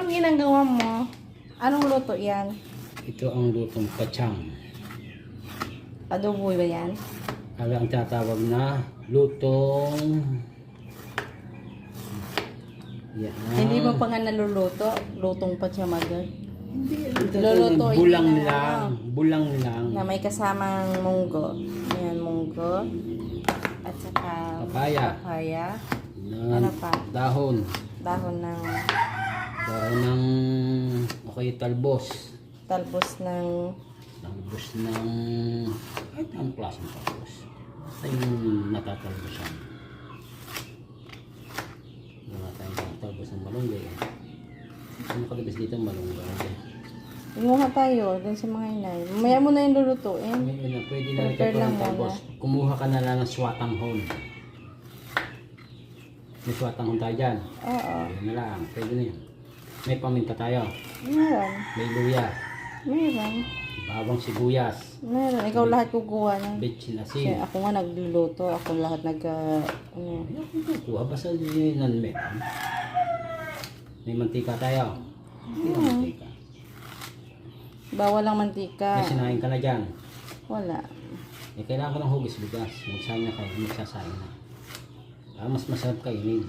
Anong ginagawa mo? Anong luto yan? Ito ang lutong kachang. Adobo ba yan? Ano ang tatawag na lutong... Yan. Hindi mo pa nga naluluto. Lutong pa siya magad. Luluto bulang lang. Bulang lang. Na may kasamang munggo. Ayan, munggo. At saka Papaya. papaya. Yan. Ano pa? Dahon. Dahon ng Okay, talbos. talbos ng Talbos ng... Kahit ang klaseng talbos. Basta yung natatalbosan. Wala tayong talbos ng malunggay. Ano kalabas dito ang malunggay? Kumuha tayo dun sa mga inay. Mamaya mo na yung lulutuin. Ngayon na, pwede na rin Prepare ito lang ng talbos. Kumuha ka na lang ng swatanghon. May swatanghon tayo dyan. Oo. Yan na lang, pwede na yun. May paminta tayo. Meron. May luya. Meron. Bawang sibuyas. Meron. Ikaw lahat kukuha na. Betsin Kasi asin. ako nga nagluluto. Ako lahat ano. Kuha, basta yun ang meron. May mantika tayo. Hindi na mantika. Bawal ang mantika. May sinain ka na dyan. Wala. Kailangan ko ng hugis bigas. Magsayang na kayo, magsasayang na. Mas masarap kainin.